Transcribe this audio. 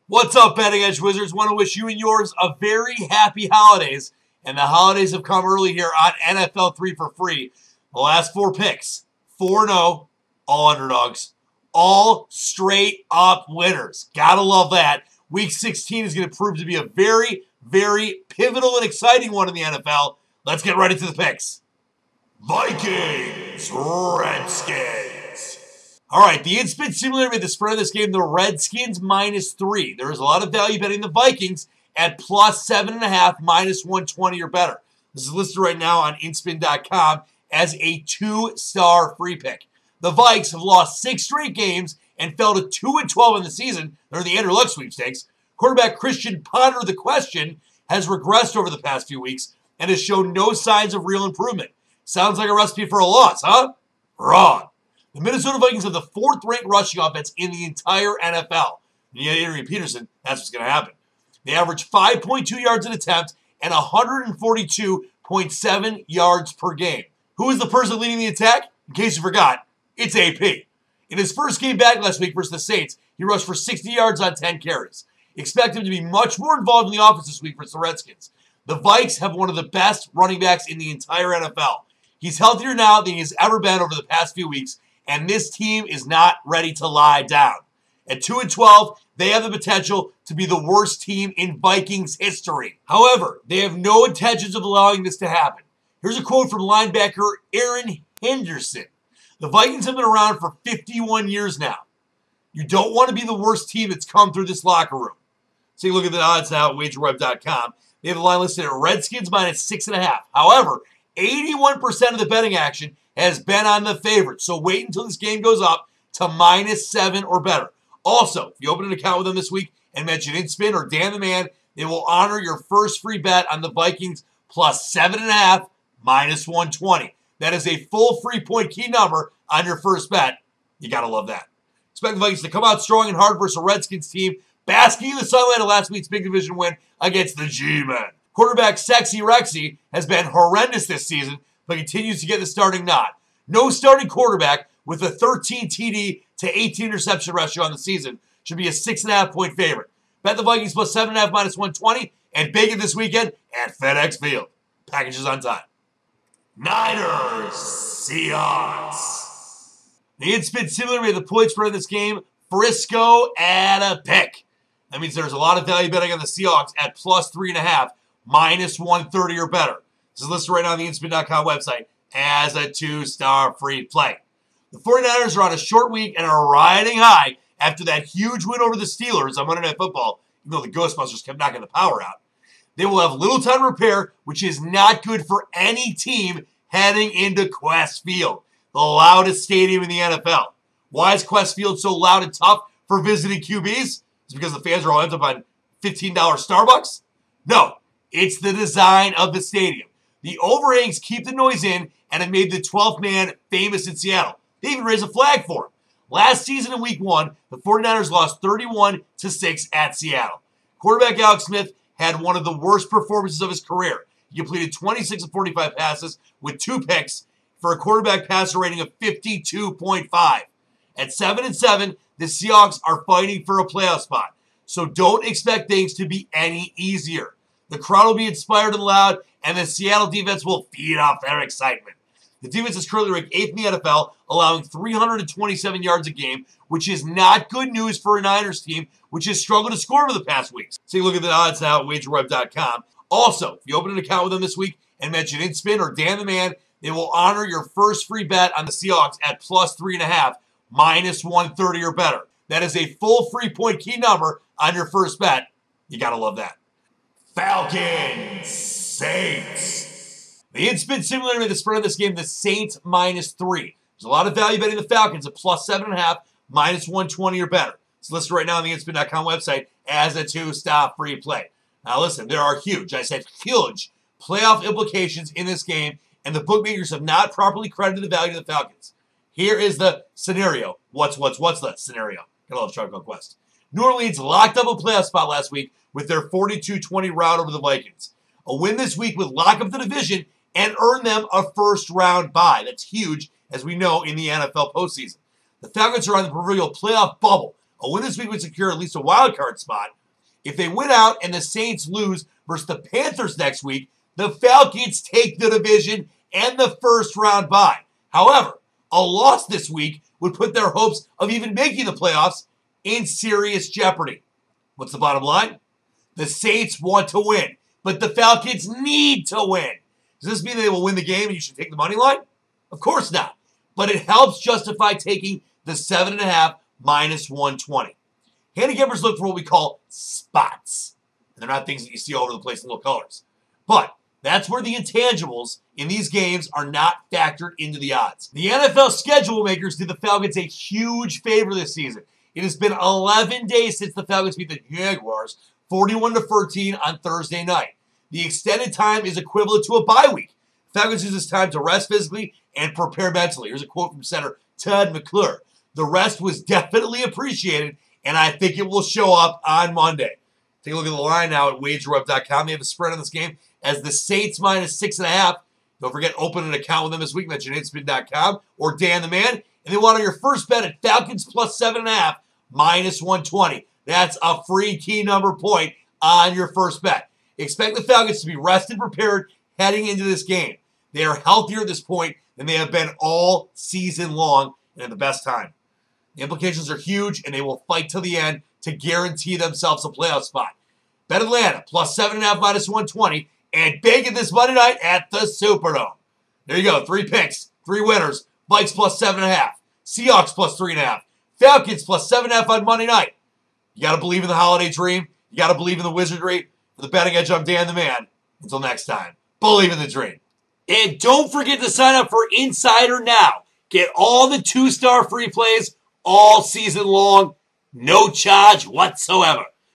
What's up, Betting Edge Wizards? Want to wish you and yours a very happy holidays. And the holidays have come early here on NFL 3 for free. The last 4 picks, 4-0, all underdogs. All straight up winners. Gotta love that. Week 16 is going to prove to be a very, very pivotal and exciting one in the NFL. Let's get right into the picks. Vikings, Redskins. All right, the InSpin Simulator made the spread of this game the Redskins -3. There is a lot of value betting the Vikings at plus 7.5, minus 120 or better. This is listed right now on InSpin.com as a 2-star free pick. The Vikes have lost 6 straight games and fell to 2-12 in the season. They're in the Andrew Luck sweepstakes. Quarterback Christian Ponder, the question, has regressed over the past few weeks and has shown no signs of real improvement. Sounds like a recipe for a loss, huh? Wrong. The Minnesota Vikings have the 4th-ranked rushing offense in the entire NFL. And yet Adrian Peterson, that's what's going to happen. They average 5.2 yards an attempt and 142.7 yards per game. Who is the person leading the attack? In case you forgot, it's AP. In his first game back last week versus the Saints, he rushed for 60 yards on 10 carries. Expect him to be much more involved in the offense this week versus the Redskins. The Vikes have one of the best running backs in the entire NFL. He's healthier now than he has ever been over the past few weeks, and this team is not ready to lie down. At 2-12, they have the potential to be the worst team in Vikings history. However, they have no intentions of allowing this to happen. Here's a quote from linebacker Aaron Henderson. The Vikings have been around for 51 years now. You don't want to be the worst team that's come through this locker room. Take a look at the odds now at wagerweb.com. They have the line listed at Redskins -6.5. However, 81% of the betting action has been on the favorite. So wait until this game goes up to -7 or better. Also, if you open an account with them this week and mention InSpin or Dan the Man, they will honor your first free bet on the Vikings plus 7.5, minus 120. That is a full free point key number on your first bet. You got to love that. Expect the Vikings to come out strong and hard versus a Redskins team basking in the sunlight of last week's big division win against the G-Men. Quarterback Sexy Rexy has been horrendous this season, but continues to get the starting nod. No starting quarterback with a 13 TD to 18 interception ratio on the season should be a 6.5-point favorite. Bet the Vikings plus 7.5 minus 120 and bake it this weekend at FedEx Field. Packages on time. Niners, Seahawks. The InSpin Simulator made the point spread in this game Frisco at a pick. That means there's a lot of value betting on the Seahawks at plus 3.5, minus 130 or better. This is listed right now on the InSpin.com website as a 2-star free play. The 49ers are on a short week and are riding high after that huge win over the Steelers on Monday Night Football, even though the Ghostbusters kept knocking the power out. They will have little time to repair, which is not good for any team heading into Qwest Field, the loudest stadium in the NFL. Why is Qwest Field so loud and tough for visiting QBs? It's because the fans are all amped up on $15 Starbucks? No, it's the design of the stadium. The overhangs keep the noise in and have made the 12th man famous in Seattle. They even raised a flag for him. Last season in Week 1, the 49ers lost 31-6 at Seattle. Quarterback Alex Smith had one of the worst performances of his career. He completed 26 of 45 passes with 2 picks for a quarterback passer rating of 52.5. At 7-7, the Seahawks are fighting for a playoff spot. So don't expect things to be any easier. The crowd will be inspired and loud, and the Seattle defense will feed off their excitement. The defense is currently ranked 8th in the NFL, allowing 327 yards a game, which is not good news for a Niners team, which has struggled to score over the past weeks. Take a look at the odds now at wagerweb.com. Also, if you open an account with them this week and mention InSpin or Dan the Man, they will honor your first free bet on the Seahawks at plus 3.5, minus 130 or better. That is a full free point key number on your first bet. You got to love that. Falcons, Saints. The InSpin Simulator made the spread of this game the Saints -3. There's a lot of value betting the Falcons at plus 7.5, minus 120 or better. It's listed right now on the InSpin.com website as a 2-star free play. Now listen, there are huge, I said huge, playoff implications in this game, and the bookmakers have not properly credited the value of the Falcons. Here is the scenario. What's the scenario? Gotta love Tribe Called Quest. New Orleans locked up a playoff spot last week with their 42-20 rout over the Vikings. A win this week would lock up the division and earn them a first-round bye. That's huge, as we know, in the NFL postseason. The Falcons are on the proverbial playoff bubble. A win this week would secure at least a wild card spot, If they win out and the Saints lose versus the Panthers next week, the Falcons take the division and the first round bye. However, a loss this week would put their hopes of even making the playoffs in serious jeopardy. What's the bottom line? The Saints want to win, but the Falcons need to win. Does this mean they will win the game and you should take the money line? Of course not. But it helps justify taking the 7.5 minus 120. Handicappers look for what we call spots. And they're not things that you see all over the place in little colors. But that's where the intangibles in these games are not factored into the odds. The NFL schedule makers did the Falcons a huge favor this season. It has been 11 days since the Falcons beat the Jaguars 41-13 on Thursday night. The extended time is equivalent to a bye week. Falcons use this time to rest physically and prepare mentally. Here's a quote from center Todd McClure. The rest was definitely appreciated, and I think it will show up on Monday. Take a look at the line now at wagerweb.com. They have a spread on this game as the Saints minus 6.5. Don't forget, open an account with them this week. Mention inspin.com or Dan the Man. And they want your first bet at Falcons plus 7.5 minus 120. That's a free key number point on your first bet. Expect the Falcons to be rested and prepared heading into this game. They are healthier at this point than they have been all season long and at the best time. The implications are huge, and they will fight till the end to guarantee themselves a playoff spot. Bet Atlanta plus 7.5 minus 120 and bacon this Monday night at the Superdome. There you go. 3 picks, 3 winners. Vikes plus 7.5. Seahawks plus 3.5. Falcons plus 7.5 on Monday night. You got to believe in the holiday dream. You got to believe in the wizardry. For the betting edge, I'm Dan the Man. Until next time, believe in the dream. And don't forget to sign up for Insider now. Get all the 2-star free plays all season long. No charge whatsoever.